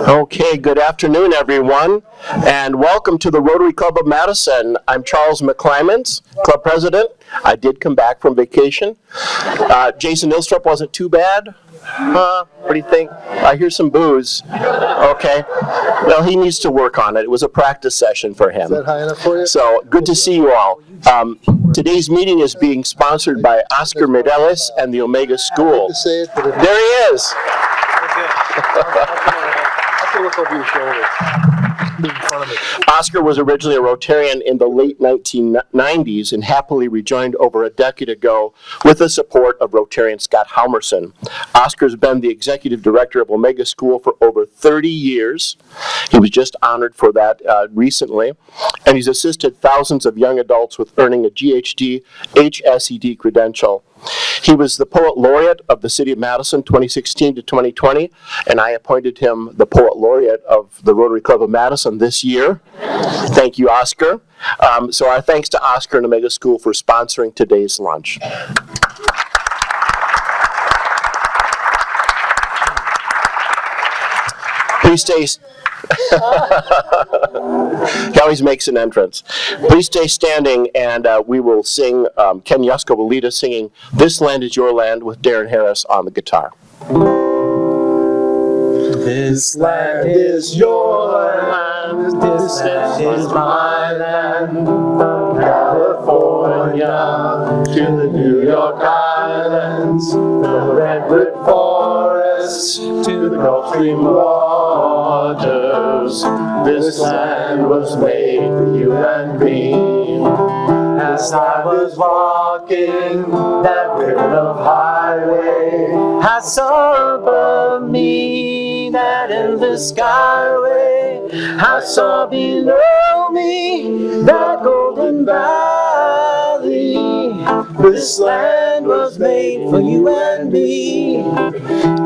Okay, good afternoon, everyone, and welcome to the Rotary Club of Madison. I'm Charles McClymans, club president. I did come back from vacation. Jason Nilstrup wasn't too bad. What do you think? I hear some boos. Okay. Well, he needs to work on it. It was a practice session for him. Is that high enough for you? So, good to see you all. Today's meeting is being sponsored by Oscar Mireles and the Omega School. There he is. Look over your shoulder. In front of me. Oscar was originally a Rotarian in the late 1990s and happily rejoined over a decade ago with the support of Rotarian Scott Halmerson. Oscar's been the executive director of Omega School for over 30 years. He was just honored for that recently, and he's assisted thousands of young adults with earning a GHD HSED credential. He was the Poet Laureate of the City of Madison 2016 to 2020, and I appointed him the Poet Laureate of the Rotary Club of Madison this year. Thank you, Oscar. So our thanks to Oscar and Omega School for sponsoring today's lunch. Please stay. He always makes an entrance. Please stay standing, and we will sing. Ken Yusko will lead us singing "This Land Is Your Land" with Darren Harris on the guitar. This land is your land, this land is my land, from California to the New York Islands, from the Redwood Forest to the Gulf Stream waters. This land was made for you and me. As I was walking that ribbon of highway, I saw above me that endless skyway. I saw below me that golden valley. This land was made for you and me.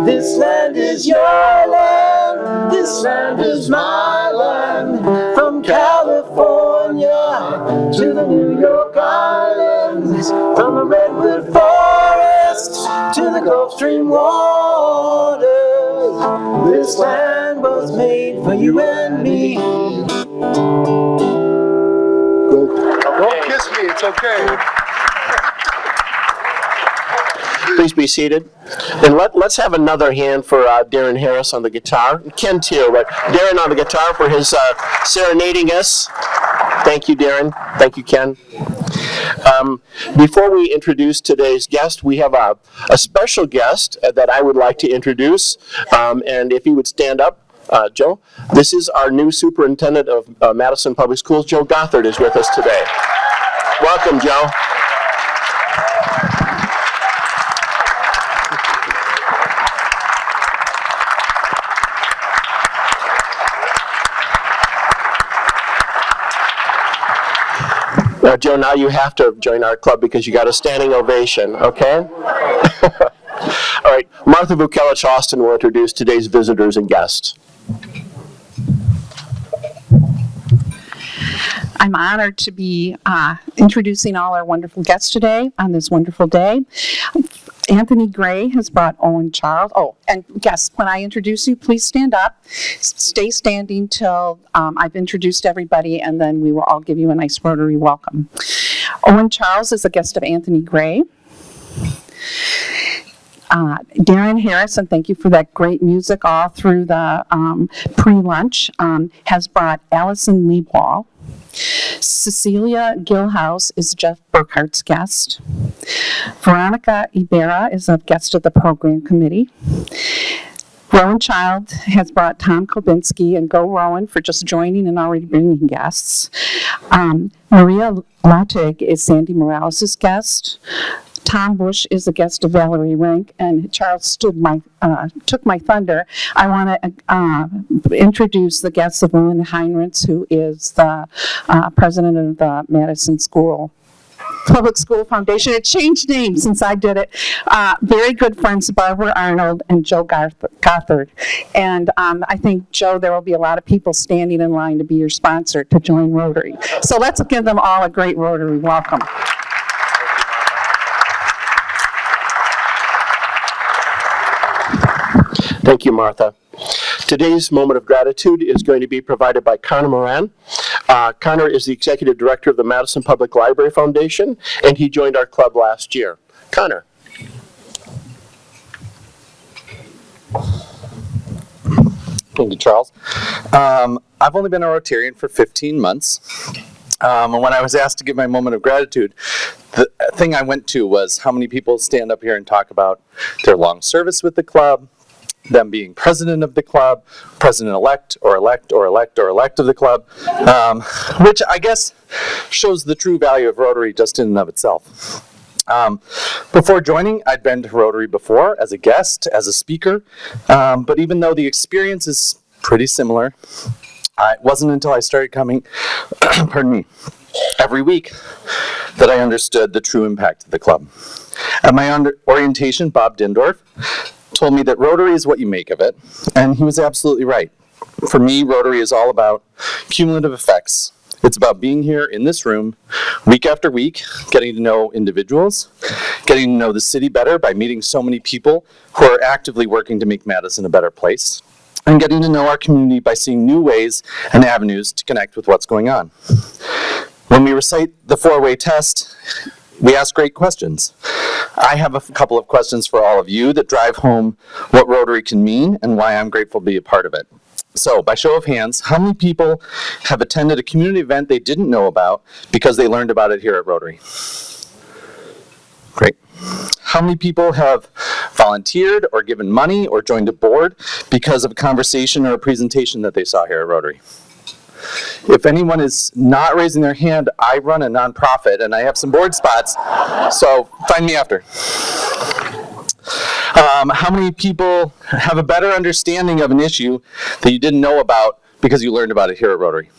This land is your land, this land is my land, from California to the New York Islands, from the Redwood Forest to the Gulf Stream waters. This land was made for you and me. Don't kiss me, it's okay. Please be seated. And let's have another hand for Darren Harris on the guitar. Ken too, but Darren on the guitar for his serenading us. Thank you, Darren. Thank you, Ken. Before we introduce today's guest, we have a special guest that I would like to introduce. And if he would stand up, Joe. This is our new superintendent of Madison Public Schools. Joe Gothard is with us today. Welcome, Joe. Joe, now you have to join our club because you got a standing ovation, okay? All right, Martha Vukelich-Austin will introduce today's visitors and guests. I'm honored to be introducing all our wonderful guests today on this wonderful day. Anthony Gray has brought Owen Charles. Oh, and guests, when I introduce you, please stand up. Stay standing till I've introduced everybody, and then we will all give you a nice Rotary welcome. Owen Charles is a guest of Anthony Gray. Darren Harris, and thank you for that great music all through the pre-lunch, has brought Allison Liebwall. Cecilia Gilhouse is Jeff Burkhart's guest. Veronica Ibarra is a guest of the program committee. Rowan Child has brought Tom Kobinski, and go Rowan for just joining and already bringing guests. Maria Latig is Sandy Morales' guest. Tom Bush is a guest of Valerie Rank, and Charles took my thunder. I want to introduce the guests of Lynn Heinrichs, who is the president of the Madison Public School Foundation. It changed names since I did it. Very good friends, Barbara Arnold and Joe Gothard. And I think, Joe, there will be a lot of people standing in line to be your sponsor to join Rotary. So let's give them all a great Rotary welcome. Thank you, Martha. Today's moment of gratitude is going to be provided by Connor Moran. Connor is the Executive Director of the Madison Public Library Foundation, and he joined our club last year. Connor. Thank you, Charles. I've only been a Rotarian for 15 months. And when I was asked to give my moment of gratitude, the thing I went to was how many people stand up here and talk about their long service with the club, them being president of the club, president-elect or elect or elect or elect of the club, which I guess shows the true value of Rotary just in and of itself. Before joining, I'd been to Rotary before as a guest, as a speaker, but even though the experience is pretty similar, it wasn't until I started coming, pardon me, every week that I understood the true impact of the club. At my orientation, Bob Dindorf told me that Rotary is what you make of it, and he was absolutely right. For me, Rotary is all about cumulative effects. It's about being here in this room week after week, getting to know individuals, getting to know the city better by meeting so many people who are actively working to make Madison a better place, and getting to know our community by seeing new ways and avenues to connect with what's going on. When we recite the four-way test, we ask great questions. I have a couple of questions for all of you that drive home what Rotary can mean and why I'm grateful to be a part of it. So, by show of hands, how many people have attended a community event they didn't know about because they learned about it here at Rotary? Great. How many people have volunteered or given money or joined a board because of a conversation or a presentation that they saw here at Rotary? If anyone is not raising their hand, I run a nonprofit and I have some board spots, so find me after. How many people have a better understanding of an issue that you didn't know about because you learned about it here at Rotary?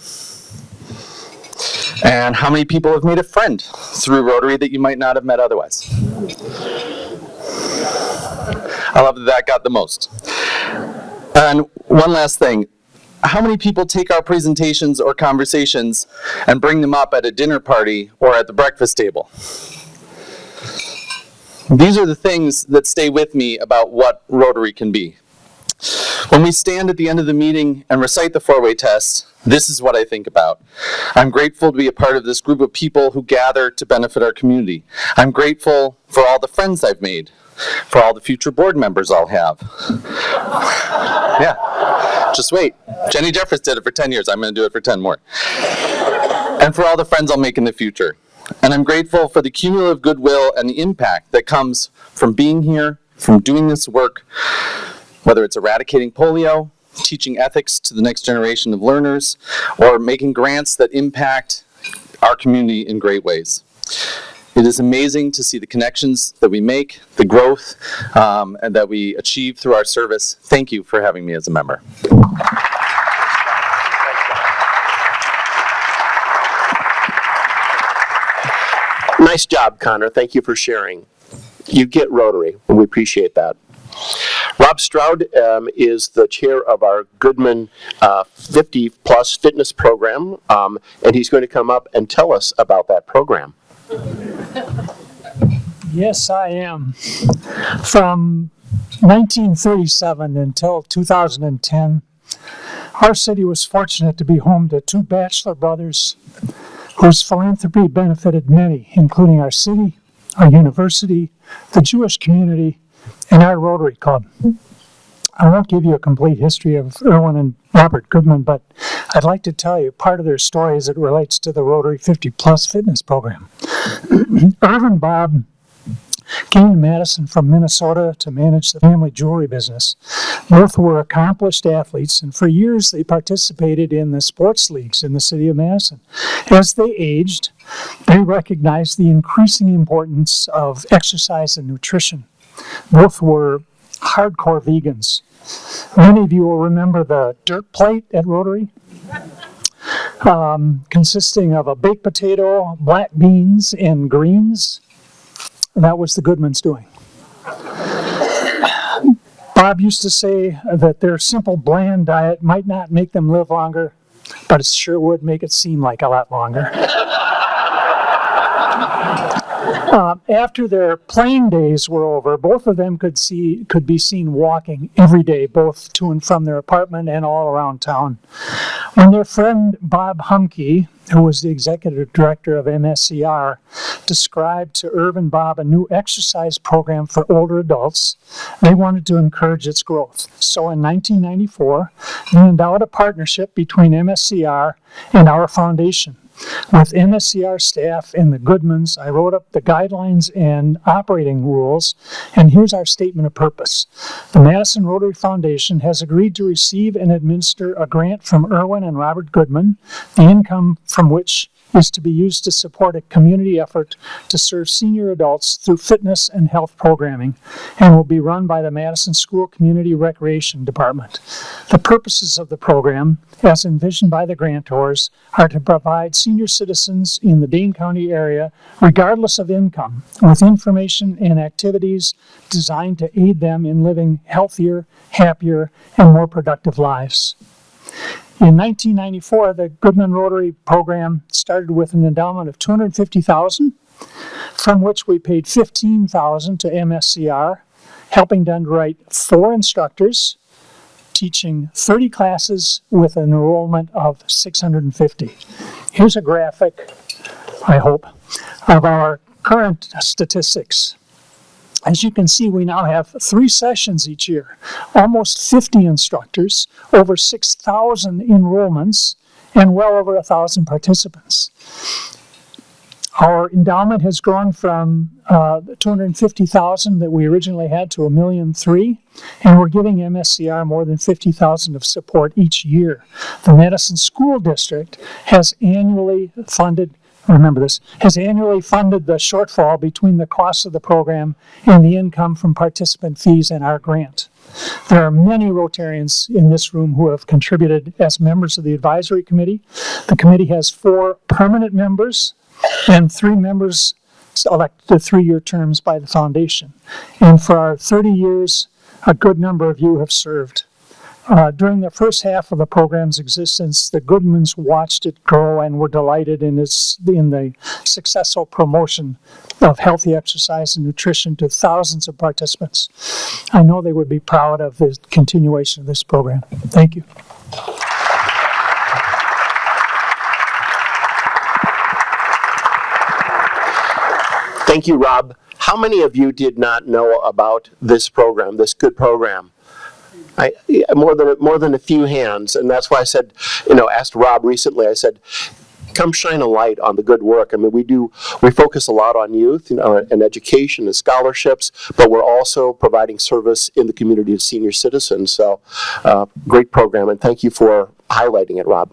And how many people have made a friend through Rotary that you might not have met otherwise? I love that that got the most. And one last thing. How many people take our presentations or conversations and bring them up at a dinner party or at the breakfast table? These are the things that stay with me about what Rotary can be. When we stand at the end of the meeting and recite the four-way test, this is what I think about. I'm grateful to be a part of this group of people who gather to benefit our community. I'm grateful for all the friends I've made, for all the future board members I'll have. Yeah, just wait. Jenny Jeffers did it for 10 years. I'm going to do it for 10 more. And for all the friends I'll make in the future. And I'm grateful for the cumulative goodwill and the impact that comes from being here, from doing this work, whether it's eradicating polio, teaching ethics to the next generation of learners, or making grants that impact our community in great ways. It is amazing to see the connections that we make, the growth, and that we achieve through our service. Thank you for having me as a member. Nice job, Connor. Thank you for sharing. You get Rotary, and we appreciate that. Rob Stroud is the chair of our Goodman 50 Plus Fitness Program, and he's going to come up and tell us about that program. Yes, I am. From 1937 until 2010, our city was fortunate to be home to two bachelor brothers whose philanthropy benefited many, including our city, our university, the Jewish community, and our Rotary Club. I won't give you a complete history of Erwin and Robert Goodman, but I'd like to tell you part of their story as it relates to the Rotary 50 Plus Fitness Program. Irvin Bob came to Madison from Minnesota to manage the family jewelry business. Both were accomplished athletes, and for years they participated in the sports leagues in the city of Madison. As they aged, they recognized the increasing importance of exercise and nutrition. Both were hardcore vegans. Many of you will remember the dirt plate at Rotary, consisting of a baked potato, black beans, and greens. That was the Goodmans' doing. Bob used to say that their simple, bland diet might not make them live longer, but it sure would make it seem like a lot longer. After their playing days were over, both of them could be seen walking every day, both to and from their apartment and all around town. When their friend Bob Humke, who was the executive director of MSCR, described to Irv and Bob a new exercise program for older adults, they wanted to encourage its growth. So in 1994, they endowed a partnership between MSCR and our foundation. With MSCR staff and the Goodmans, I wrote up the guidelines and operating rules, and here's our statement of purpose. The Madison Rotary Foundation has agreed to receive and administer a grant from Irwin and Robert Goodman, the income from which is to be used to support a community effort to serve senior adults through fitness and health programming, and will be run by the Madison School Community Recreation Department. The purposes of the program, as envisioned by the grantors, are to provide senior citizens in the Dane County area, regardless of income, with information and activities designed to aid them in living healthier, happier, and more productive lives. In 1994, the Goodman Rotary program started with an endowment of $250,000, from which we paid $15,000 to MSCR, helping to underwrite 4 instructors, teaching 30 classes with an enrollment of 650. Here's a graphic, I hope, of our current statistics. As you can see, we now have 3 sessions each year, almost 50 instructors, over 6,000 enrollments, and well over 1,000 participants. Our endowment has grown from $250,000 that we originally had to $1.3 million, and we're giving MSCR more than $50,000 of support each year. The Madison School District has annually funded the shortfall between the cost of the program and the income from participant fees and our grant. There are many Rotarians in this room who have contributed as members of the advisory committee. The committee has 4 permanent members and 3 members elected to 3-year terms by the foundation. And for our 30 years, a good number of you have served. During the first half of the program's existence, the Goodmans watched it grow and were delighted in the successful promotion of healthy exercise and nutrition to thousands of participants. I know they would be proud of the continuation of this program. Thank you. Thank you, Rob. How many of you did not know about this program, this good program? More than a few hands, and that's why I said, asked Rob recently, I said, come shine a light on the good work. I mean, we focus a lot on youth, and education and scholarships, but we're also providing service in the community of senior citizens. So, great program, and thank you for highlighting it, Rob.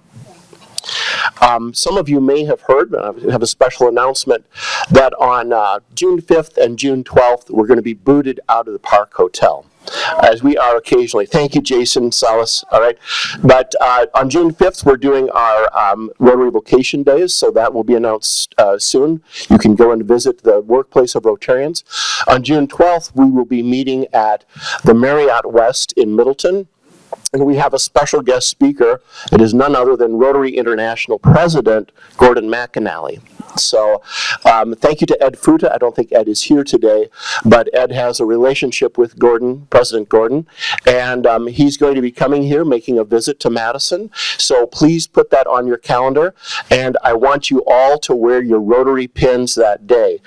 Some of you may have heard, I have a special announcement, that on June 5th and June 12th, we're going to be booted out of the Park Hotel, as we are occasionally. Thank you, Jason Salas. All right. But on June 5th, we're doing our Rotary Vocation Days, so that will be announced soon. You can go and visit the workplace of Rotarians. On June 12th, we will be meeting at the Marriott West in Middleton. And we have a special guest speaker. It is none other than Rotary International President Gordon McAnally. So thank you to Ed Futa. I don't think Ed is here today, but Ed has a relationship with Gordon, President Gordon, and he's going to be coming here, making a visit to Madison. So please put that on your calendar, and I want you all to wear your Rotary pins that day.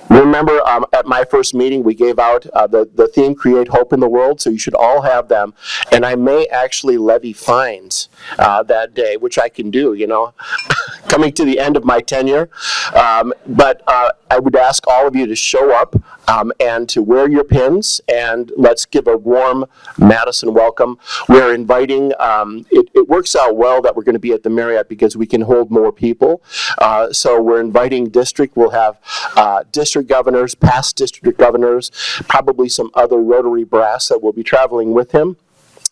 Remember, at my first meeting, we gave out the theme, Create Hope in the World, so you should all have them, and I may actually levy fines that day, which I can do, coming to the end of my tenure. But I would ask all of you to show up and to wear your pins, and let's give a warm Madison welcome. We're inviting, it works out well that we're going to be at the Marriott because we can hold more people. So we're inviting we'll have district governors, past district governors, probably some other Rotary brass that will be traveling with him.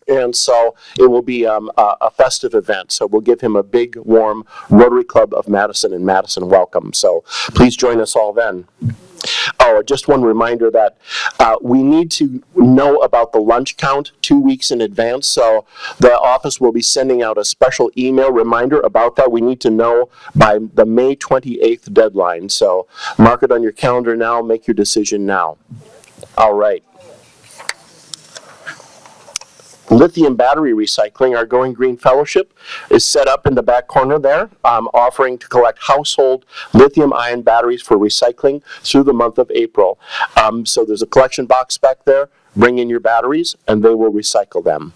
And so it will be a festive event. So we'll give him a big, warm Rotary Club of Madison and Madison welcome. So please join us all then. Oh, just one reminder that we need to know about the lunch count 2 weeks in advance. So the office will be sending out a special email reminder about that. We need to know by the May 28th deadline. So mark it on your calendar now. Make your decision now. All right. Lithium battery recycling, our Going Green Fellowship, is set up in the back corner there, offering to collect household lithium-ion batteries for recycling through the month of April. So there's a collection box back there. Bring in your batteries, and they will recycle them.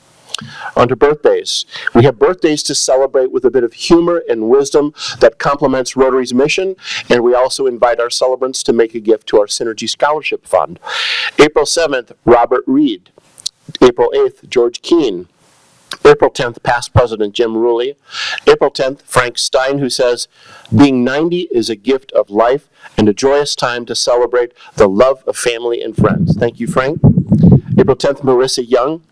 On to birthdays. We have birthdays to celebrate with a bit of humor and wisdom that complements Rotary's mission, and we also invite our celebrants to make a gift to our Synergy Scholarship Fund. April 7th, Robert Reed. April 8th, George Keane. April 10th, past President Jim Ruley. April 10th, Frank Stein, who says, being 90 is a gift of life and a joyous time to celebrate the love of family and friends. Thank you, Frank. April 10th, Marissa Young.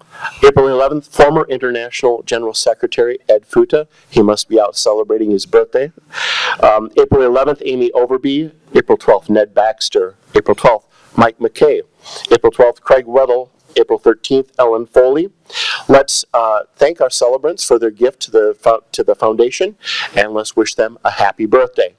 April 11th, former International General Secretary Ed Futa. He must be out celebrating his birthday. April 11th, Amy Overby. April 12th, Ned Baxter. April 12th, Mike McKay. April 12th, Craig Weddle. April 13th, Ellen Foley. Let's thank our celebrants for their gift to the foundation, and let's wish them a happy birthday.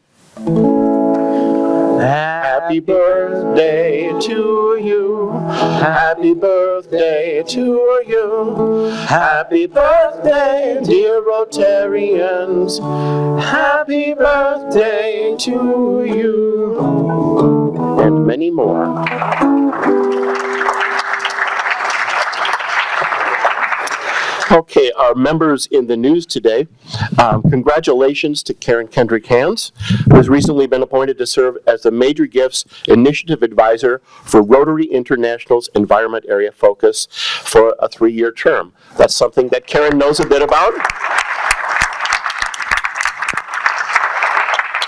Happy birthday to you. Happy birthday to you. Happy birthday, dear Rotarians. Happy birthday to you. And many more. Okay, our members in the news today, congratulations to Karen Kendrick Hans, who has recently been appointed to serve as the Major Gifts Initiative Advisor for Rotary International's Environment Area Focus for a 3-year term. That's something that Karen knows a bit about.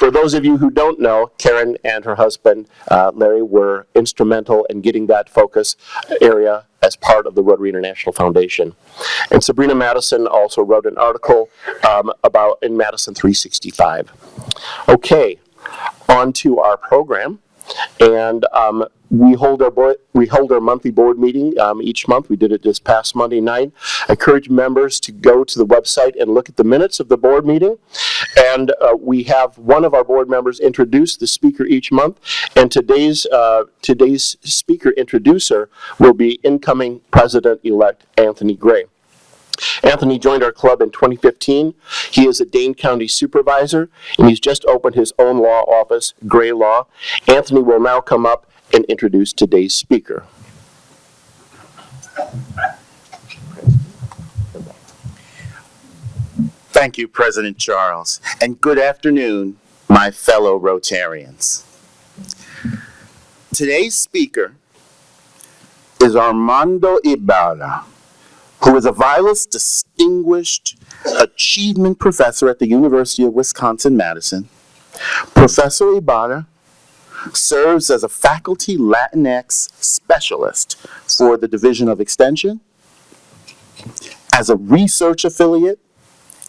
For those of you who don't know, Karen and her husband, Larry, were instrumental in getting that focus area as part of the Rotary International Foundation. And Sabrina Madison also wrote an article about in Madison 365. Okay, on to our program. And we hold our monthly board meeting each month. We did it this past Monday night. I encourage members to go to the website and look at the minutes of the board meeting. And we have one of our board members introduce the speaker each month. And today's speaker introducer will be incoming President-elect Anthony Gray. Anthony joined our club in 2015. He is a Dane County supervisor, and he's just opened his own law office, Gray Law. Anthony will now come up and introduce today's speaker. Thank you, President Charles, and good afternoon, my fellow Rotarians. Today's speaker is Armando Ibarra, who is a Vilas Distinguished Achievement Professor at the University of Wisconsin-Madison. Professor Ibarra serves as a faculty Latinx specialist for the Division of Extension, as a research affiliate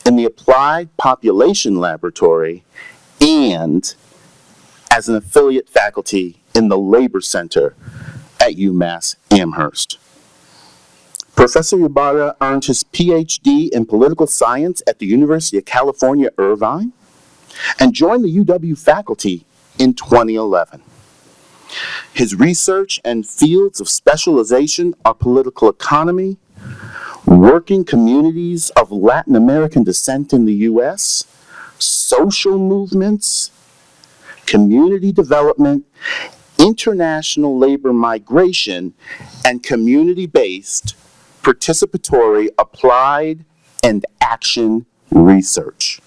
in the Applied Population Laboratory, and as an affiliate faculty in the Labor Center at UMass Amherst. Professor Ibarra earned his PhD in political science at the University of California, Irvine, and joined the UW faculty in 2011. His research and fields of specialization are political economy, working communities of Latin American descent in the U.S., social movements, community development, international labor migration, and community-based participatory applied and action research.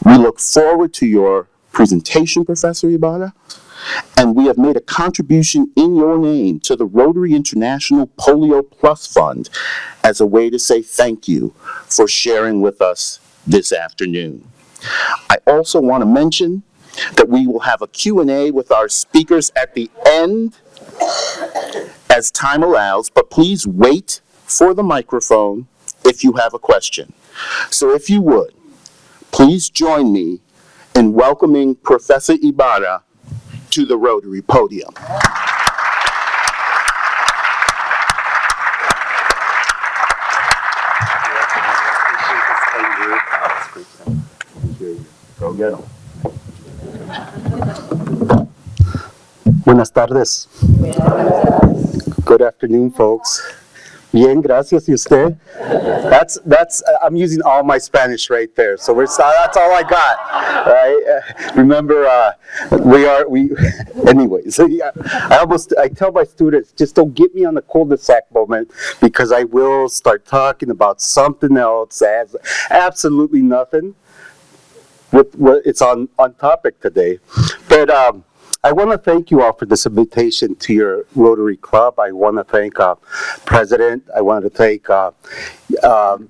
We look forward to your presentation, Professor Ibarra, and we have made a contribution in your name to the Rotary International Polio Plus Fund as a way to say thank you for sharing with us this afternoon. I also want to mention that we will have a Q&A with our speakers at the end as time allows, but please wait for the microphone if you have a question. So if you would, please join me in welcoming Professor Ibarra to the Rotary podium. Buenas tardes. Good afternoon, folks. Bien, gracias. ¿Y usted? I'm using all my Spanish right there. So that's all I got, right? Remember, anyways. I tell my students, just don't get me on the cul-de-sac moment, because I will start talking about something else that has absolutely nothing with what it's on topic today. But I want to thank you all for this invitation to your Rotary Club. I want to thank President. I want to thank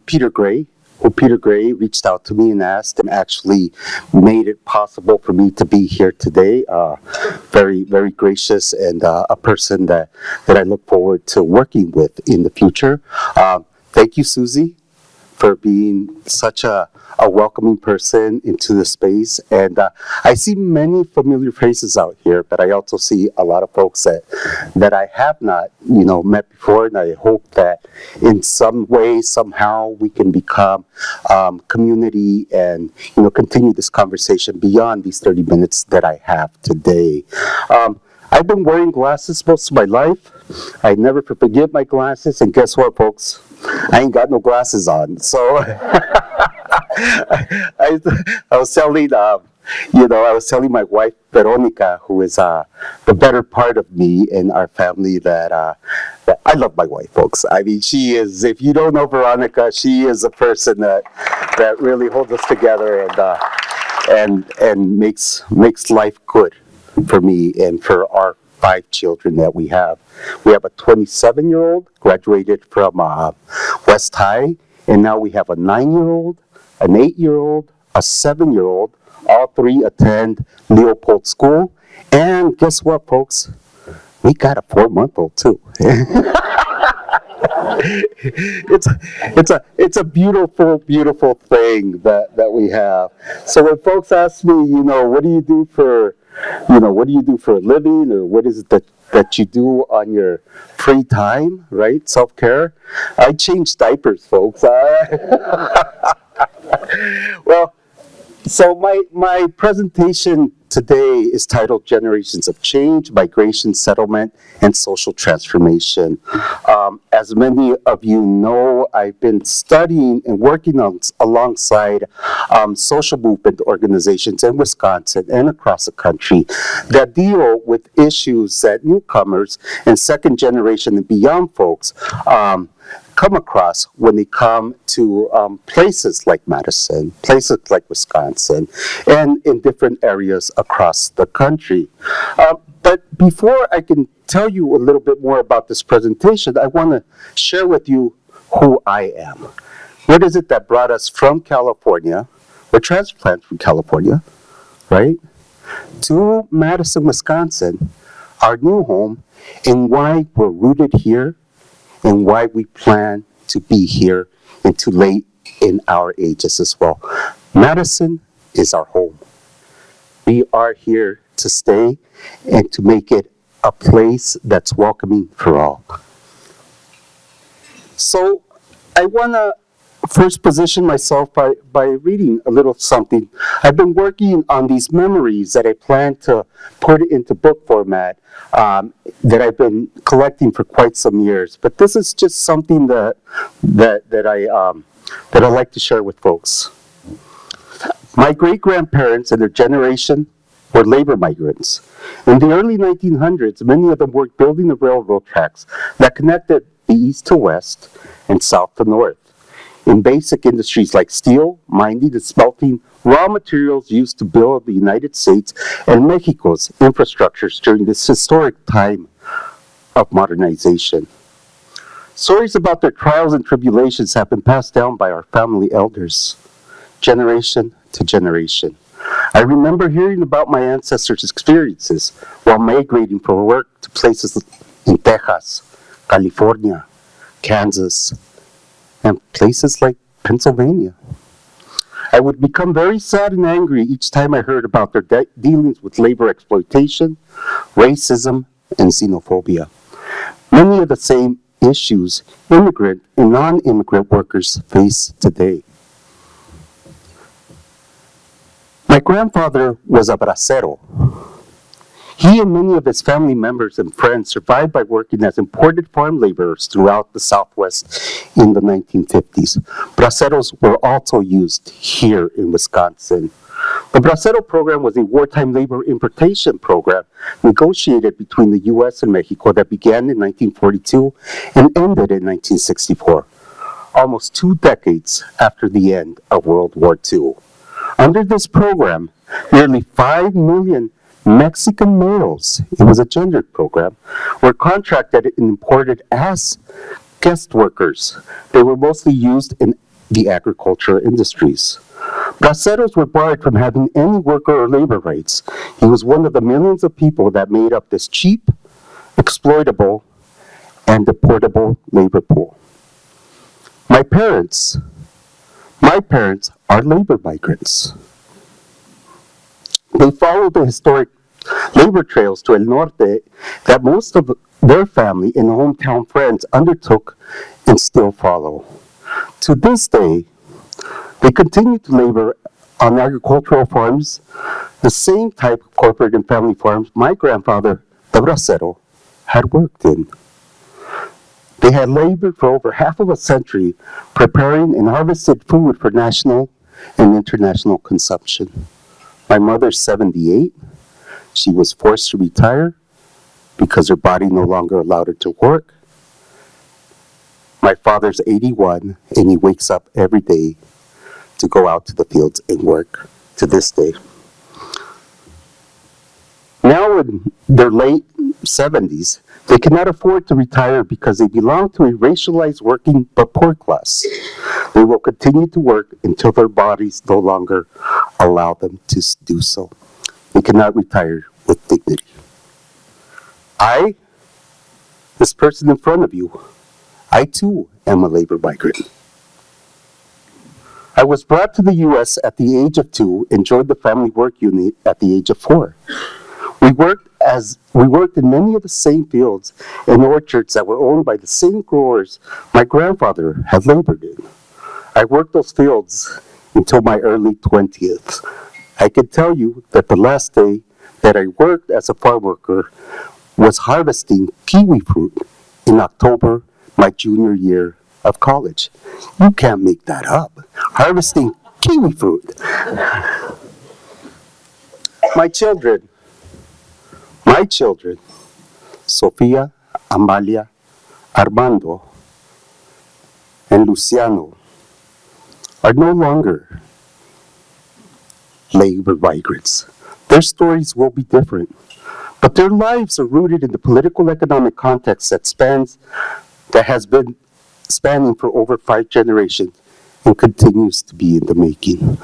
Peter Gray, who Peter Gray reached out to me and asked, and actually made it possible for me to be here today. Very, very gracious, and a person that I look forward to working with in the future. Thank you, Susie, for being such a welcoming person into the space. And I see many familiar faces out here, but I also see a lot of folks that I have not, met before. And I hope that in some way, somehow, we can become community and, continue this conversation beyond these 30 minutes that I have today. I've been wearing glasses most of my life. I never forget my glasses. And guess what, folks? I ain't got no glasses on. So I was telling, I was telling my wife, Veronica, who is the better part of me in our family, that I love my wife, folks. I mean, she is, if you don't know Veronica, she is a person that really holds us together and makes life good for me and for our 5 children that we have. We have a 27-year-old, graduated from West High, and now we have a 9-year-old, an 8-year-old, a 7-year-old. All 3 attend Leopold School. And guess what, folks? We got a 4-month-old too. It's a beautiful, beautiful thing that we have. So when folks ask me, what do you do for a living, or what is it that you do on your free time, right? Self-care. I change diapers, folks. Well, so my presentation today is titled Generations of Change, Migration, Settlement, and Social Transformation. As many of you know, I've been studying and working alongside social movement organizations in Wisconsin and across the country that deal with issues that newcomers and second generation and beyond folks come across when they come to places like Madison, places like Wisconsin, and in different areas across the country. But before I can tell you a little bit more about this presentation, I want to share with you who I am. What is it that brought us from California, we're transplants from California, right, to Madison, Wisconsin, our new home, and why we're rooted here, and why we plan to be here into late in our ages as well. Madison is our home. We are here to stay and to make it a place that's welcoming for all. So I want to first position myself by reading a little something. I've been working on these memories that I plan to put into book format that I've been collecting for quite some years. But this is just something that I like to share with folks. My great-grandparents and their generation were labor migrants. In the early 1900s, many of them worked building the railroad tracks that connected the east to west and south to north, in basic industries like steel, mining, and smelting, raw materials used to build the United States and Mexico's infrastructures during this historic time of modernization. Stories about their trials and tribulations have been passed down by our family elders, generation to generation. I remember hearing about my ancestors' experiences while migrating for work to places in Texas, California, Kansas, and places like Pennsylvania. I I would become very sad and angry each time I heard about their dealings with labor exploitation, racism, and xenophobia. Many of the same issues immigrant and non-immigrant workers face today. My grandfather was a bracero. He and many of his family members and friends survived by working as imported farm laborers throughout the Southwest in the 1950s. Braceros were also used here in Wisconsin. The Bracero program was a wartime labor importation program negotiated between the U.S. and Mexico that began in 1942 and ended in 1964, almost 2 decades after the end of World War II. Under this program, nearly 5 million Mexican males, it was a gendered program, were contracted and imported as guest workers. They were mostly used in the agriculture industries. Braceros were barred from having any worker or labor rights. He was one of the millions of people that made up this cheap, exploitable, and deportable labor pool. My parents are labor migrants. They followed the historic labor trails to El Norte that most of their family and hometown friends undertook and still follow. To this day, they continue to labor on agricultural farms, the same type of corporate and family farms my grandfather, the bracero, had worked in. They had labored for over half of a century preparing and harvested food for national and international consumption. My mother's 78. She was forced to retire because her body no longer allowed her to work. My father's 81, and he wakes up every day to go out to the fields and work to this day. Now in their late 70s, they cannot afford to retire because they belong to a racialized working but poor class. They will continue to work until their bodies no longer allow them to do so. They cannot retire with dignity. This person in front of you, I too am a labor migrant. I was brought to the U.S. at the age of 2 and joined the family work unit at the age of 4. We worked in many of the same fields and orchards that were owned by the same growers my grandfather had labored in. I worked those fields until my early 20th. I can tell you that the last day that I worked as a farm worker was harvesting kiwi fruit in October, my junior year of college. You can't make that up. Harvesting kiwi fruit. My children, Sofia, Amalia, Armando, and Luciano, are no longer labor migrants. Their stories will be different, but their lives are rooted in the political economic context that has been spanning for over 5 generations and continues to be in the making.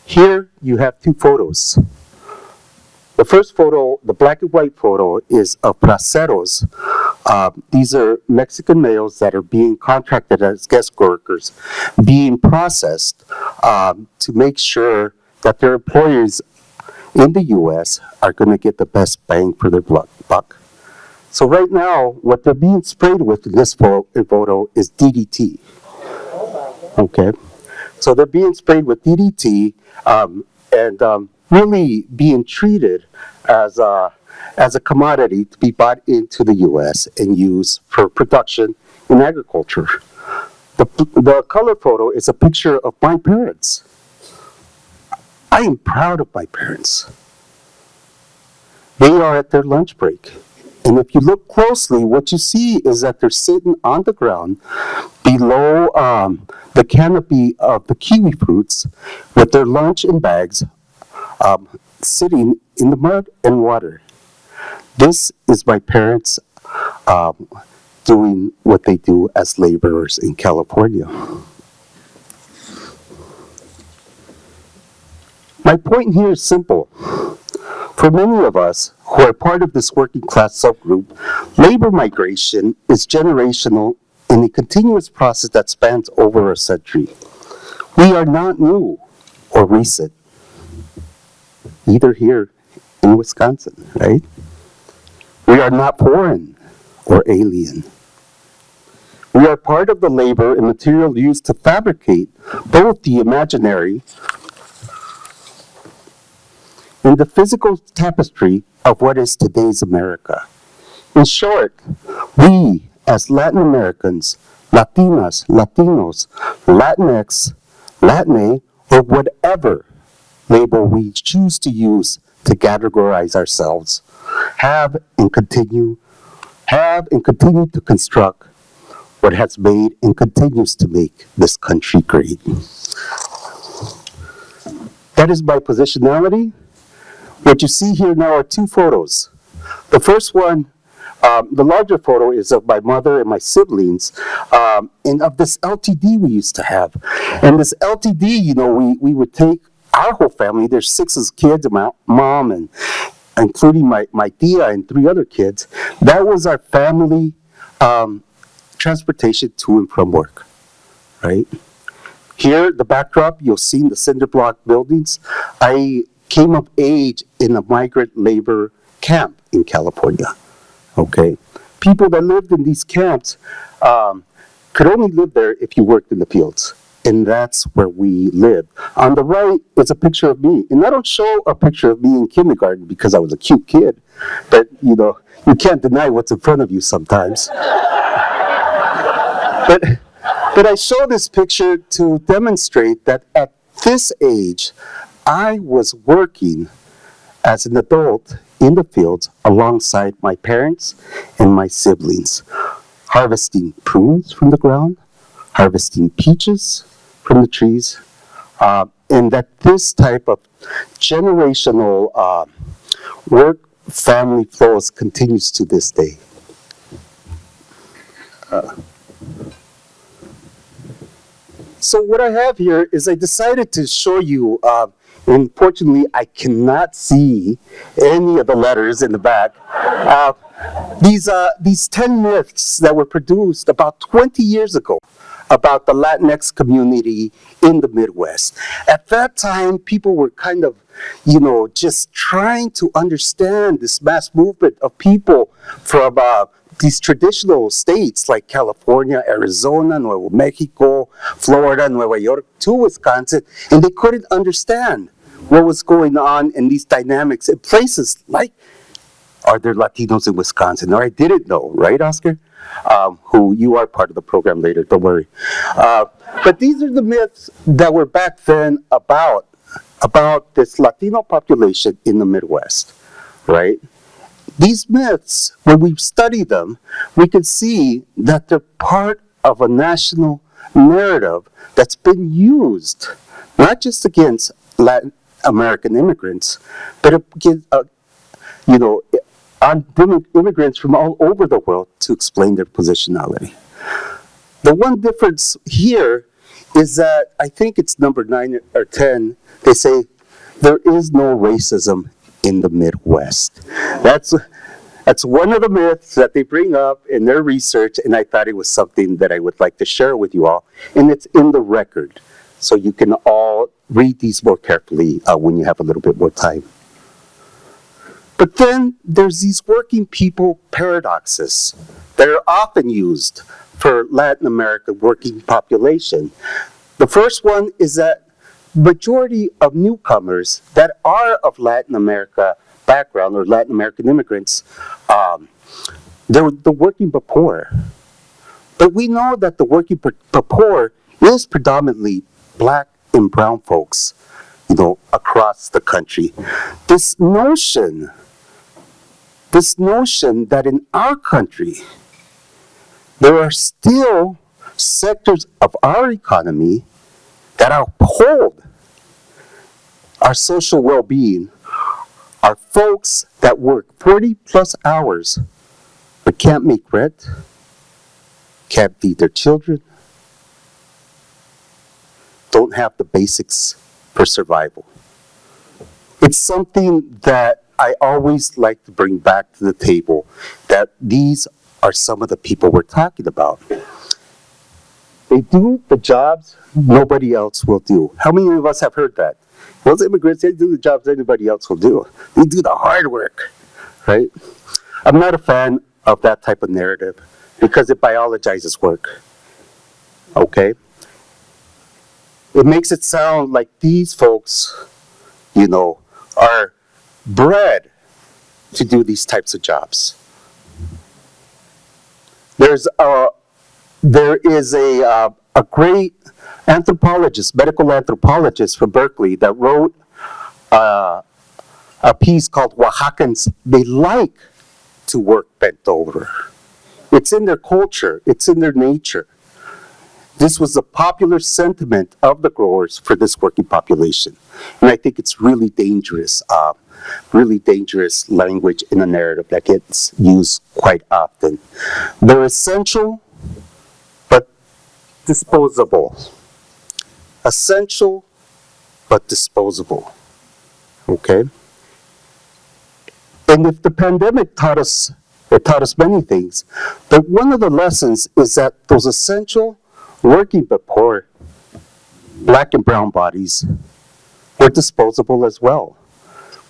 Here you have 2 photos. The first photo, the black and white photo, is of braceros. These are Mexican males that are being contracted as guest workers, being processed to make sure that their employers in the U.S. are going to get the best bang for their buck. So right now, what they're being sprayed with in this photo is DDT. Okay, so they're being sprayed with DDT and really being treated as a commodity to be bought into the U.S. and used for production in agriculture. The color photo is a picture of my parents. I am proud of my parents. They are at their lunch break. And if you look closely, what you see is that they're sitting on the ground below the canopy of the kiwi fruits with their lunch in bags, sitting in the mud and water. This is my parents doing what they do as laborers in California. My point here is simple. For many of us who are part of this working class subgroup, labor migration is generational in a continuous process that spans over a century. We are not new or recent, either here in Wisconsin, right? We are not foreign or alien. We are part of the labor and material used to fabricate both the imaginary and the physical tapestry of what is today's America. In short, we as Latin Americans, Latinas, Latinos, Latinx, Latine, or whatever label we choose to use to categorize ourselves, have and continue to construct what has made and continues to make this country great. That is my positionality. What you see here now are two photos. The first one, the larger photo, is of my mother and my siblings, and of this LTD we used to have. And this LTD, we would take our whole family, there's 6 kids, and my mom, and including my tia and 3 other kids. That was our family transportation to and from work, right? Here, the backdrop, you'll see the cinder block buildings. I came of age in a migrant labor camp in California, okay? People that lived in these camps could only live there if you worked in the fields. And that's where we lived. On the right is a picture of me. And I don't show a picture of me in kindergarten because I was a cute kid. But, you can't deny what's in front of you sometimes. But I show this picture to demonstrate that at this age, I was working as an adult in the fields alongside my parents and my siblings, harvesting prunes from the ground, harvesting peaches from the trees, and that this type of generational work-family flows continues to this day. So what I have here is I decided to show you, unfortunately I cannot see any of the letters in the back, these 10 myths that were produced about 20 years ago about the Latinx community in the Midwest. At that time, people were kind of, just trying to understand this mass movement of people from these traditional states like California, Arizona, Nuevo Mexico, Florida, Nueva York, to Wisconsin, and they couldn't understand what was going on in these dynamics in places like, are there Latinos in Wisconsin? Or I didn't know, right, Oscar? Who you are part of the program later, don't worry. But these are the myths that were back then about this Latino population in the Midwest, right? These myths, when we study them, we can see that they're part of a national narrative that's been used, not just against Latin American immigrants, but against, on immigrants from all over the world to explain their positionality. The one difference here is that I think it's number 9 or 10. They say there is no racism in the Midwest. That's one of the myths that they bring up in their research, and I thought it was something that I would like to share with you all. And it's in the record, so you can all read these more carefully when you have a little bit more time. But then there's these working people paradoxes that are often used for Latin American working population. The first one is that majority of newcomers that are of Latin America background or Latin American immigrants, they're the working poor. But we know that the working poor is predominantly black and brown folks, across the country. This notion that in our country, there are still sectors of our economy that uphold our social well-being are folks that work 40 plus hours but can't make rent, can't feed their children, don't have the basics for survival. It's something that I always like to bring back to the table, that these are some of the people we're talking about. They do the jobs nobody else will do. How many of us have heard that? Those immigrants, they do the jobs anybody else will do. They do the hard work, right? I'm not a fan of that type of narrative because it biologizes work, okay? It makes it sound like these folks, you know, are bred to do these types of jobs. There is a great anthropologist, medical anthropologist from Berkeley that wrote a piece called Oaxacans, they like to work bent over. It's in their culture, it's in their nature. This was a popular sentiment of the growers for this working population. And I think it's really dangerous language in a narrative that gets used quite often. They're essential, but disposable. Essential, but disposable. Okay? And if the pandemic taught us many things, but one of the lessons is that those essential, working but poor, black and brown bodies were disposable as well.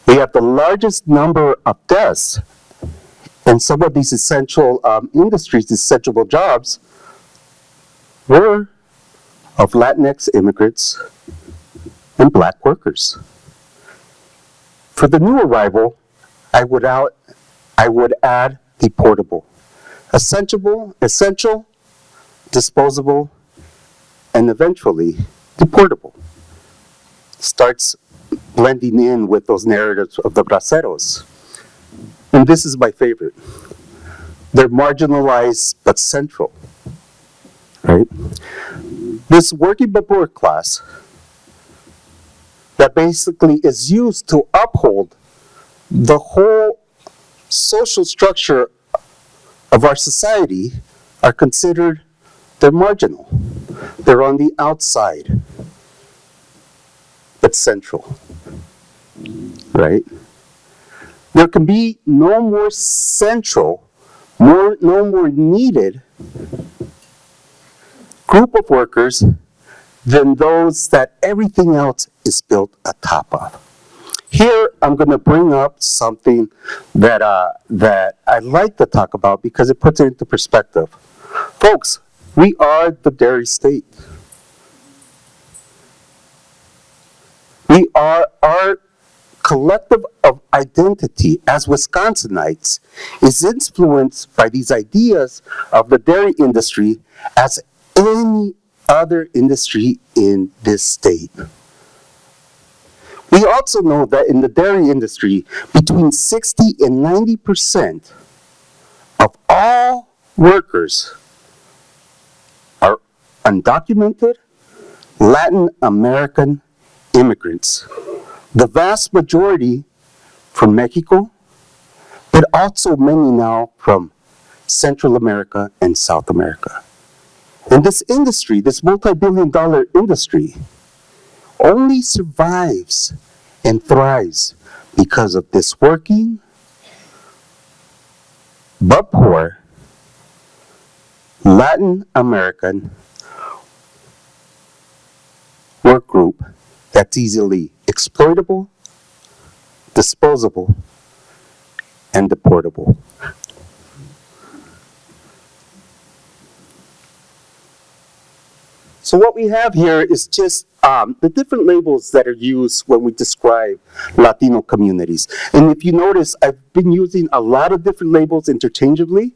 We have the largest number of deaths in some of these essential industries, essential jobs, were of Latinx immigrants and black workers. For the new arrival, I would add deportable. Essential, disposable, and eventually deportable. Starts blending in with those narratives of the braceros. And this is my favorite. They're marginalized but central, right? This working but poor class that basically is used to uphold the whole social structure of our society are considered, they're marginal. They're on the outside, but central, right? There can be no more central, no more needed group of workers than those that everything else is built atop of. Here, I'm going to bring up something that I like to talk about because it puts it into perspective. Folks, we are the dairy state. We are, our collective of identity as Wisconsinites is influenced by these ideas of the dairy industry as any other industry in this state. We also know that in the dairy industry, between 60 and 90% of all workers are undocumented Latin American immigrants. The vast majority from Mexico, but also many now from Central America and South America. And this industry, this multi-billion-dollar industry, only survives and thrives because of this working but poor Latin American work group that's easily exploitable, disposable, and deportable. So what we have here is just the different labels that are used when we describe Latino communities. And if you notice, I've been using a lot of different labels interchangeably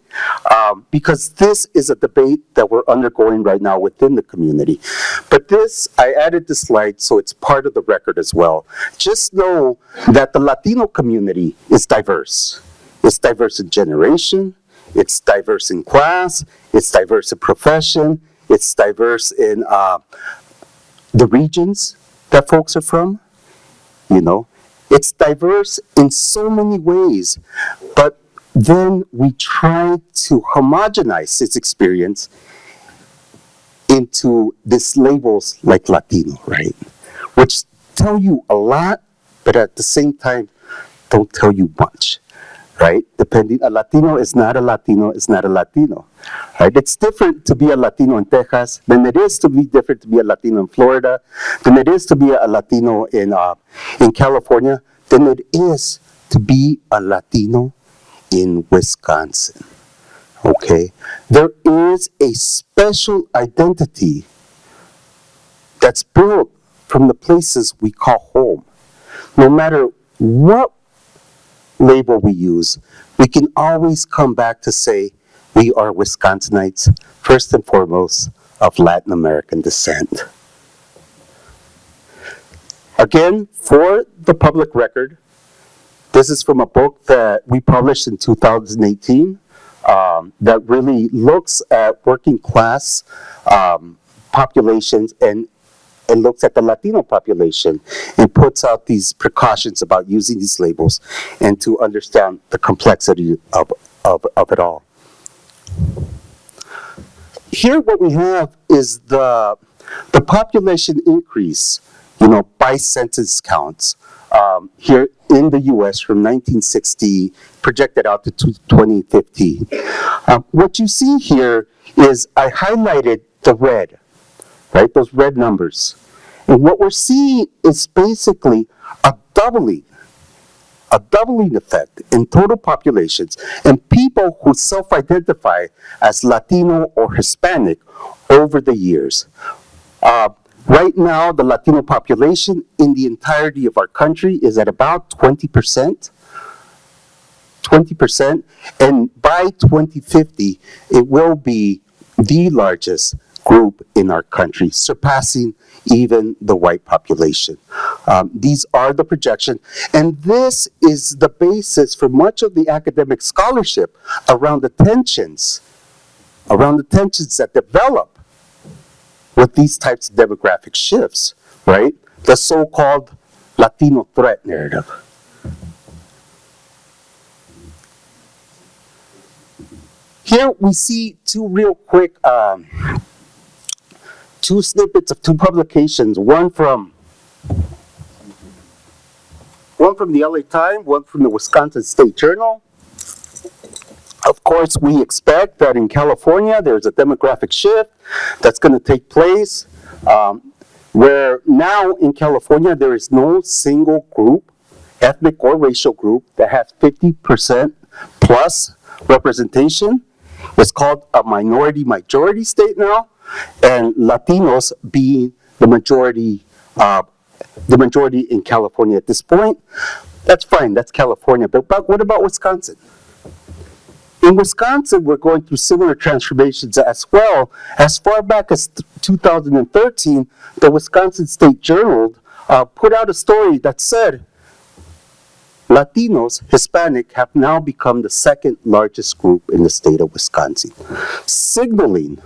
because this is a debate that we're undergoing right now within the community. But this, I added this slide so it's part of the record as well. Just know that the Latino community is diverse. It's diverse in generation, it's diverse in class, it's diverse in profession, it's diverse in the regions that folks are from, you know. It's diverse in so many ways, but then we try to homogenize its experience into these labels like Latino, right? Which tell you a lot, but at the same time, don't tell you much, right? Depending, a Latino is not a Latino, is not a Latino, right? It's different to be a Latino in Texas than it is to be different to be a Latino in Florida, than it is to be a Latino in California, than it is to be a Latino in Wisconsin, okay? There is a special identity that's built from the places we call home. No matter what label we use, we can always come back to say we are Wisconsinites, first and foremost, of Latin American descent. Again, for the public record, this is from a book that we published in 2018 that really looks at working class populations and looks at the Latino population and puts out these precautions about using these labels and to understand the complexity of it all. Here what we have is the population increase, by census counts here in the U.S. from 1960 projected out to 2050. What you see here is I highlighted the red, right? Those red numbers. And what we're seeing is basically a doubling effect in total populations and people who self-identify as Latino or Hispanic over the years. Right now, the Latino population in the entirety of our country is at about 20%. 20%, and by 2050, it will be the largest group in our country, surpassing even the white population. These are the projections, and this is the basis for much of the academic scholarship around the tensions that develop with these types of demographic shifts, right? The so-called Latino threat narrative. Here we see two real quick two snippets of two publications, one from the LA Times, one from the Wisconsin State Journal. Of course, we expect that in California, there's a demographic shift that's going to take place, where now in California, there is no single group, ethnic or racial group, that has 50% plus representation. It's called a minority-majority state now, and Latinos being the majority in California at this point. That's fine, that's California, but what about Wisconsin? In Wisconsin, we're going through similar transformations as well. As far back as 2013, the Wisconsin State Journal put out a story that said Latinos, Hispanic, have now become the second largest group in the state of Wisconsin, signaling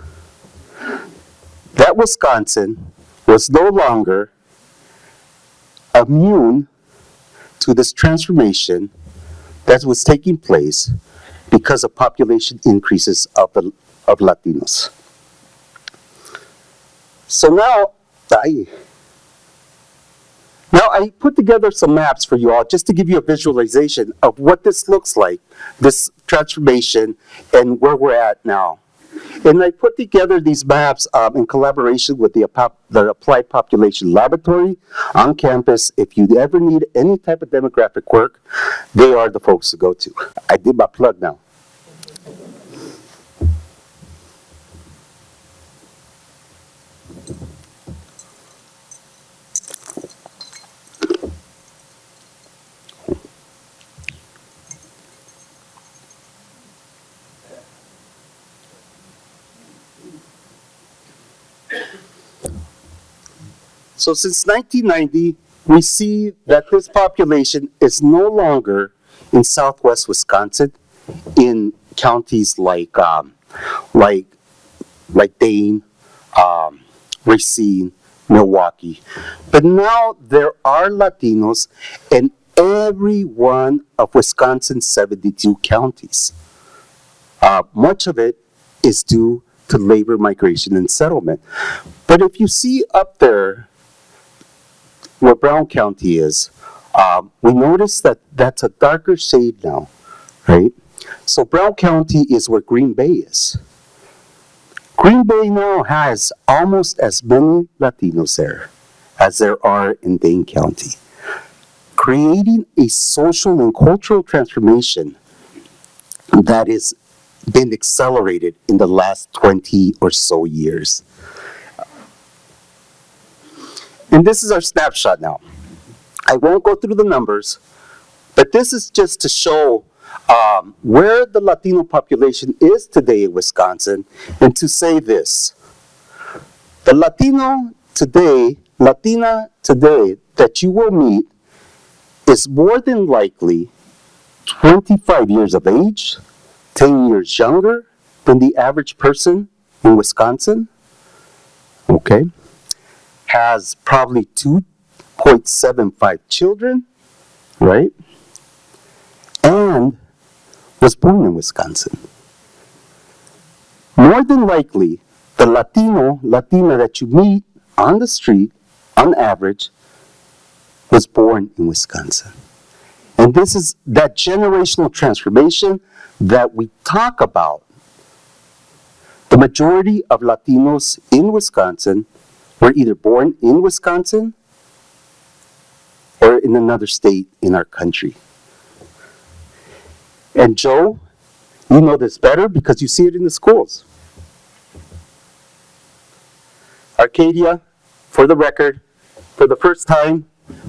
that Wisconsin was no longer immune to this transformation that was taking place because of population increases of Latinos. So now I put together some maps for you all just to give you a visualization of what this looks like, this transformation, and where we're at now. And I put together these maps in collaboration with the Applied Population Laboratory on campus. If you ever need any type of demographic work, they are the folks to go to. I did my plug now. So since 1990, we see that this population is no longer in southwest Wisconsin, in counties like Dane, Racine, Milwaukee. But now there are Latinos in every one of Wisconsin's 72 counties. Much of it is due to labor migration and settlement. But if you see up there where Brown County is, we notice that that's a darker shade now, right? So Brown County is where Green Bay is. Green Bay now has almost as many Latinos there as there are in Dane County, creating a social and cultural transformation that has been accelerated in the last 20 or so years. And this is our snapshot now. I won't go through the numbers, but this is just to show where the Latino population is today in Wisconsin, and to say this. The Latina today that you will meet is more than likely 25 years of age, 10 years younger than the average person in Wisconsin, okay? Has probably 2.75 children, right? And was born in Wisconsin. More than likely, the Latina that you meet on the street, on average, was born in Wisconsin. And this is that generational transformation that we talk about. The majority of Latinos in Wisconsin were either born in Wisconsin or in another state in our country. And Joe, you know this better because you see it in the schools. Arcadia, for the record, for the first time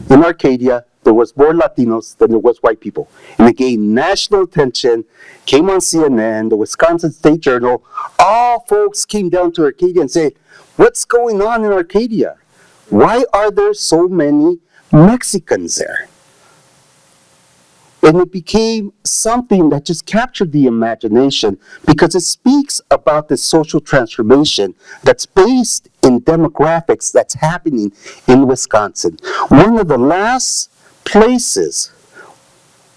in Arcadia, there was more Latinos than there was white people. And it gained national attention, came on CNN, the Wisconsin State Journal. All folks came down to Arcadia and said, what's going on in Arcadia? Why are there so many Mexicans there? And it became something that just captured the imagination because it speaks about the social transformation that's based in demographics that's happening in Wisconsin. One of the last places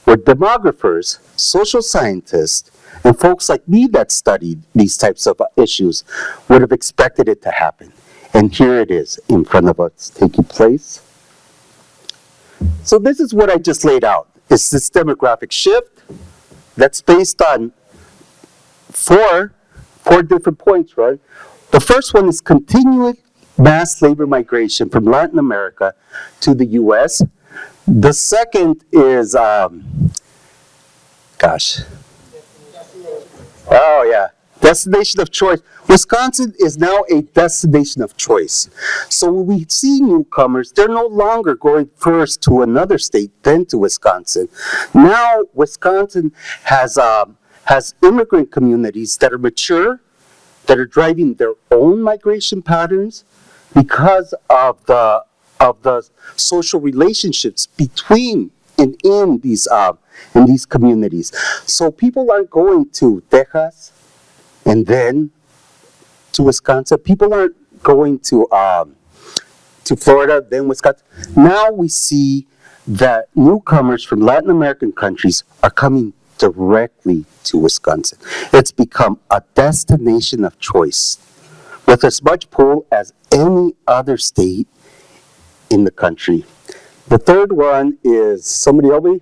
where demographers, social scientists, and folks like me that studied these types of issues would have expected it to happen. And here it is in front of us taking place. So this is what I just laid out. It's this demographic shift that's based on four different points, right? The first one is continuous mass labor migration from Latin America to the U.S. The second is, destination of choice. Wisconsin is now a destination of choice. So when we see newcomers, they're no longer going first to another state, then to Wisconsin. Now Wisconsin has immigrant communities that are mature, that are driving their own migration patterns because of the social relationships between and in these communities. So people aren't going to Texas and then to Wisconsin. People aren't going to Florida, then Wisconsin. Now we see that newcomers from Latin American countries are coming directly to Wisconsin. It's become a destination of choice with as much pull as any other state in the country. The third one is, somebody help me?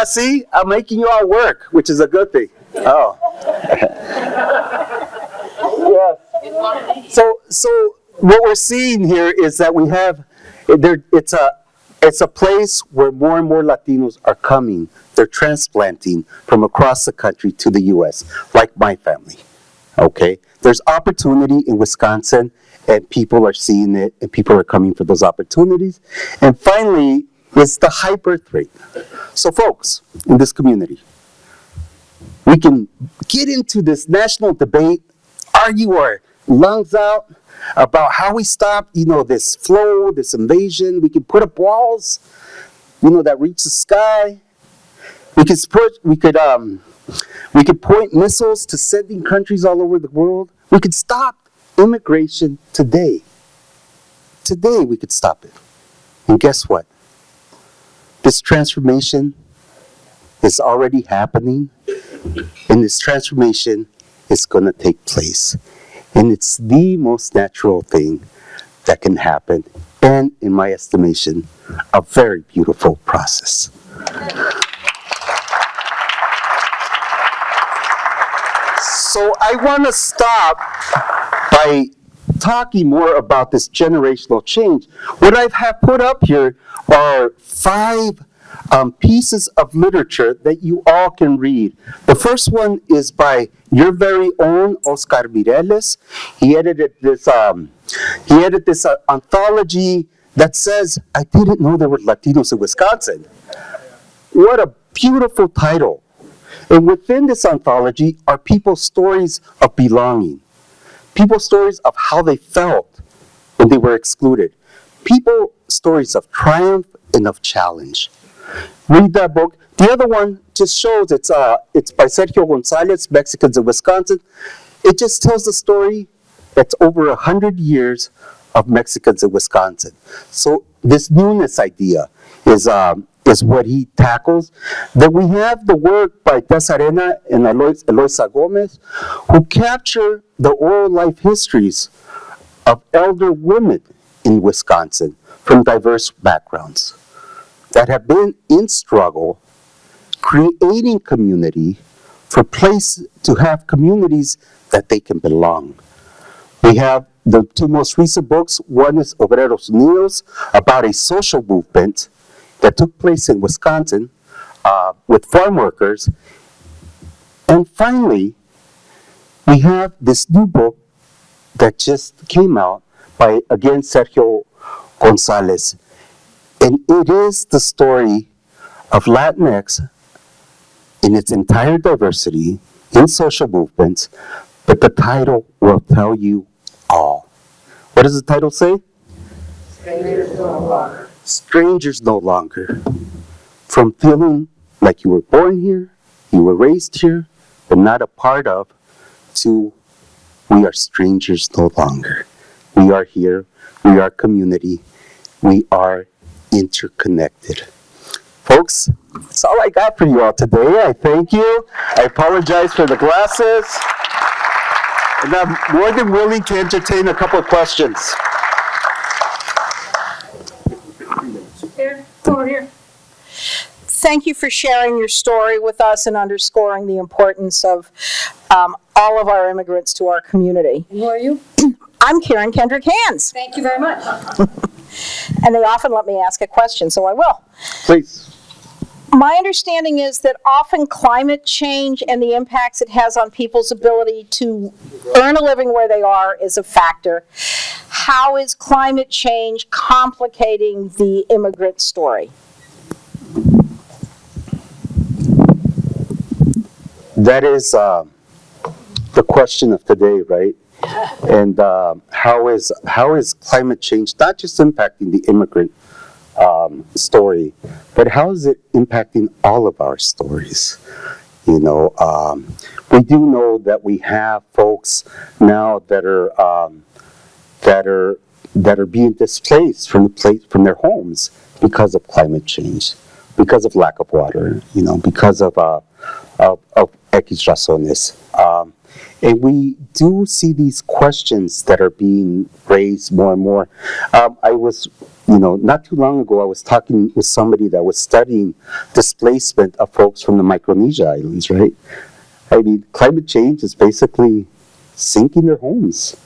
See, I'm making you all work, which is a good thing. Oh. Yes. So what we're seeing here is that we have, it's a place where more and more Latinos are coming. They're transplanting from across the country to the U.S., like my family. Okay? There's opportunity in Wisconsin, and people are seeing it, and people are coming for those opportunities. And finally, it's the high birth rate. So folks, in this community, we can get into this national debate, argue our lungs out about how we stop, this flow, this invasion. We can put up walls, that reach the sky. We could point missiles to sending countries all over the world. We could stop immigration today. Today we could stop it. And guess what? This transformation is already happening, and this transformation is going to take place. And it's the most natural thing that can happen. And in my estimation, a very beautiful process. So I want to stop by talking more about this generational change. What I have put up here are 5 pieces of literature that you all can read. The first one is by your very own Oscar Mireles. He edited this anthology that says, "I didn't know there were Latinos in Wisconsin." What a beautiful title. And within this anthology are people's stories of belonging, people's stories of how they felt when they were excluded, people's stories of triumph and of challenge. Read that book. The other one just shows it's by Sergio Gonzalez, Mexicans in Wisconsin. It just tells the story that's over 100 years of Mexicans in Wisconsin. So this newness idea is what he tackles. Then we have the work by Tess Arena and Eloisa Gomez, who capture the oral life histories of elder women in Wisconsin from diverse backgrounds that have been in struggle, creating community for place to have communities that they can belong. We have the 2 most recent books. One is Obreros Unidos, about a social movement that took place in Wisconsin with farm workers. And finally, we have this new book that just came out by, again, Sergio Gonzalez. And it is the story of Latinx in its entire diversity in social movements, but the title will tell you all. What does the title say? Strangers no longer. Strangers no longer. From feeling like you were born here, you were raised here, but not a part of, to we are strangers no longer. We are here, we are community, we are interconnected. Folks, that's all I got for you all today. I thank you. I apologize for the glasses. And I'm more than willing to entertain a couple of questions. Here, over here. Thank you for sharing your story with us and underscoring the importance of all of our immigrants to our community. And who are you? I'm Karen Kendrick Hands. Thank you very much. And they often let me ask a question, so I will. Please. My understanding is that often climate change and the impacts it has on people's ability to earn a living where they are is a factor. How is climate change complicating the immigrant story? That is the question of today, right? And how is climate change not just impacting the immigrant story, but how is it impacting all of our stories? You know, we do know that we have folks now that are being displaced from their homes because of climate change, because of lack of water, you know, because of X razones. And we do see these questions that are being raised more and more. I was, not too long ago, I was talking with somebody that was studying displacement of folks from the Micronesia Islands, right? I mean, climate change is basically sinking their homes.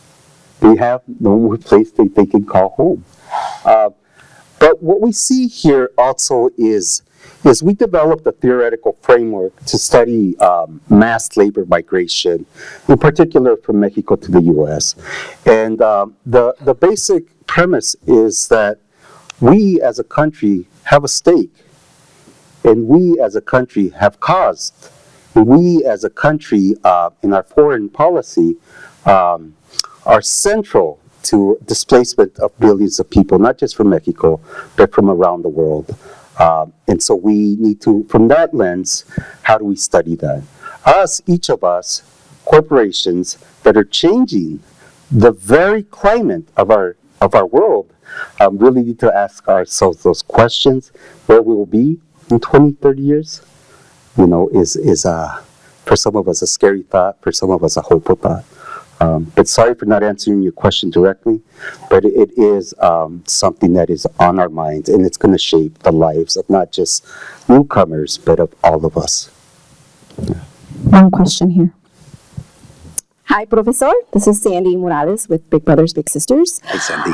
They have no more place they can call home. But what we see here also is we developed a theoretical framework to study mass labor migration, in particular from Mexico to the U.S. And the basic premise is that we as a country have a stake, and we as a country have caused, and we as a country in our foreign policy are central to displacement of millions of people, not just from Mexico, but from around the world. And so we need to, from that lens, how do we study that? Each of us, corporations that are changing the very climate of our world, really need to ask ourselves those questions. Where we will be in 20, 30 years, is for some of us a scary thought, for some of us a hopeful thought. But sorry for not answering your question directly, but it is something that is on our minds, and it's going to shape the lives of not just newcomers, but of all of us. One question here. Hi, Professor. This is Sandy Morales with Big Brothers Big Sisters. Hey, Sandy.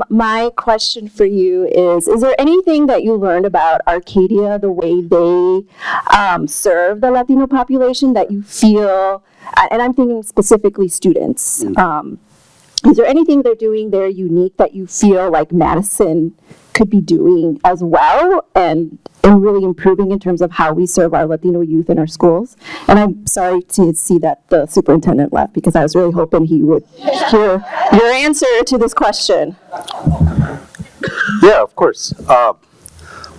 My question for you is there anything that you learned about Arcadia, the way they serve the Latino population that you feel, and I'm thinking specifically students, is there anything they're doing there unique that you feel like Madison could be doing as well and really improving in terms of how we serve our Latino youth in our schools? And I'm sorry to see that the superintendent left because I was really hoping he would hear your answer to this question. Yeah, of course.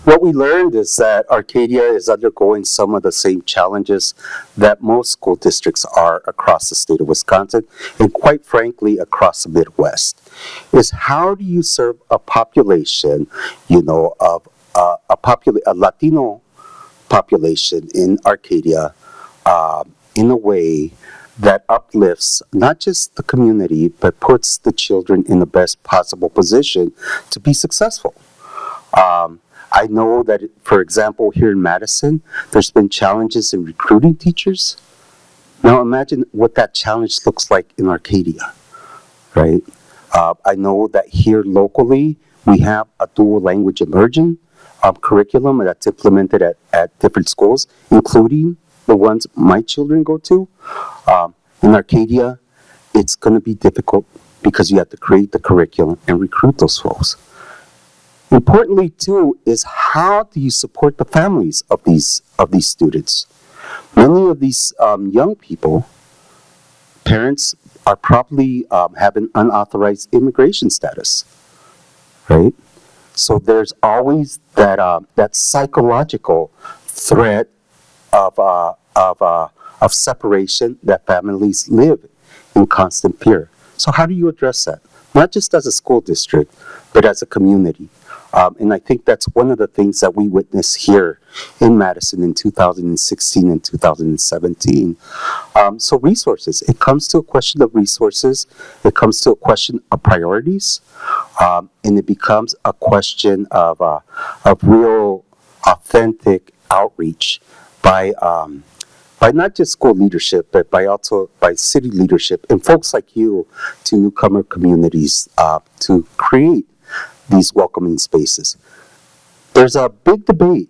What we learned is that Arcadia is undergoing some of the same challenges that most school districts are across the state of Wisconsin, and quite frankly, across the Midwest, is how do you serve a population, of a Latino population in Arcadia in a way that uplifts not just the community, but puts the children in the best possible position to be successful. I know that, for example, here in Madison, there's been challenges in recruiting teachers. Now imagine what that challenge looks like in Arcadia, right? I know that here locally, we have a dual language immersion curriculum that's implemented at different schools, including the ones my children go to. In Arcadia, it's going to be difficult because you have to create the curriculum and recruit those folks. Importantly, too, is how do you support the families of these students? Many of these young people, parents are probably have an unauthorized immigration status, right? So there's always that psychological threat of separation that families live in constant fear. So how do you address that? Not just as a school district, but as a community. And I think that's one of the things that we witnessed here in Madison in 2016 and 2017. So resources, it comes to a question of resources, it comes to a question of priorities, and it becomes a question of real authentic outreach by not just school leadership, but by city leadership and folks like you to newcomer communities to create these welcoming spaces. There's a big debate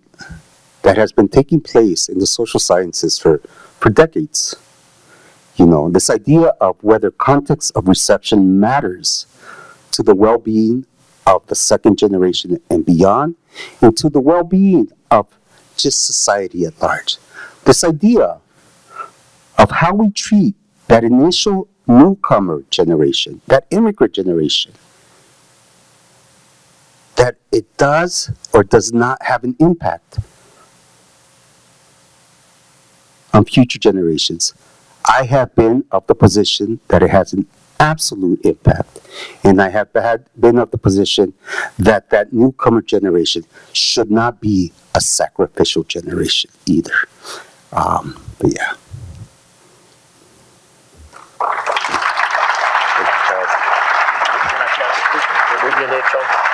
that has been taking place in the social sciences for decades. This idea of whether context of reception matters to the well-being of the second generation and beyond, and to the well-being of just society at large. This idea of how we treat that initial newcomer generation, that immigrant generation, that it does or does not have an impact on future generations. I have been of the position that it has an absolute impact. And I have been of the position that that newcomer generation should not be a sacrificial generation either. But yeah.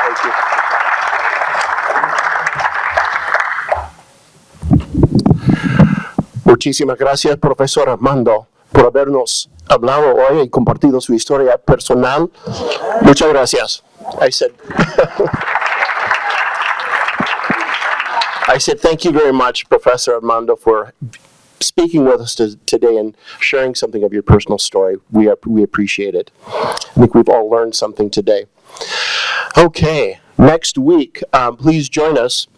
Thank you. Muchísimas gracias, profesor Armando, por habernos hablado hoy y compartido su historia personal. Muchas gracias. I said thank you very much, Professor Armando, for speaking with us today and sharing something of your personal story. We appreciate it. I think we've all learned something today. Okay, next week, please join us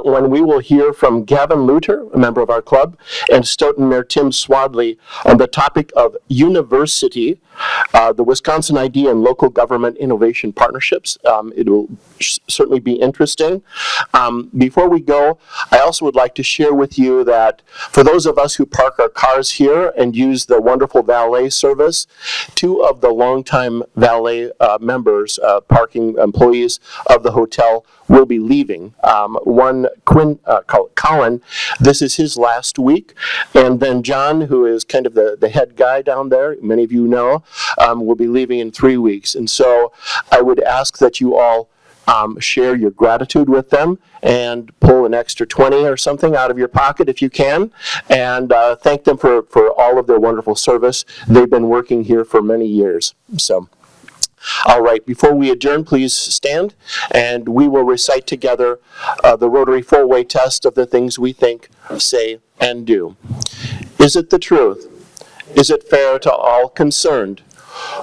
when we will hear from Gavin Luter, a member of our club, and Stoughton Mayor Tim Swadley on the topic of university, the Wisconsin Idea and Local Government Innovation Partnerships. It will certainly be interesting. Before we go, I also would like to share with you that for those of us who park our cars here and use the wonderful valet service, 2 of the longtime valet members, parking employees of the hotel, will be leaving. One one, Colin, this is his last week. And then John, who is kind of the head guy down there, many of you know, will be leaving in 3 weeks. And so I would ask that you all share your gratitude with them and pull an extra 20 or something out of your pocket if you can, and thank them for all of their wonderful service. They've been working here for many years. So, all right, before we adjourn, please stand, and we will recite together the Rotary four-way test of the things we think, say, and do. Is it the truth? Is it fair to all concerned?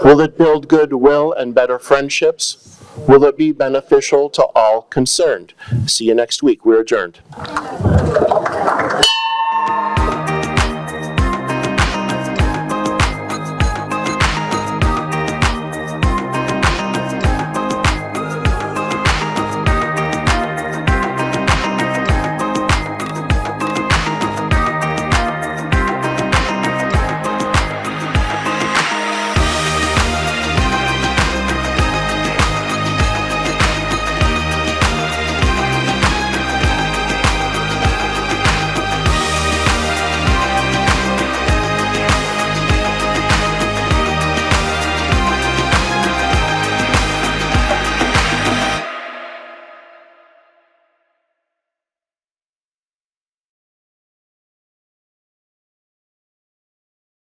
Will it build goodwill and better friendships? Will it be beneficial to all concerned? See you next week. We're adjourned.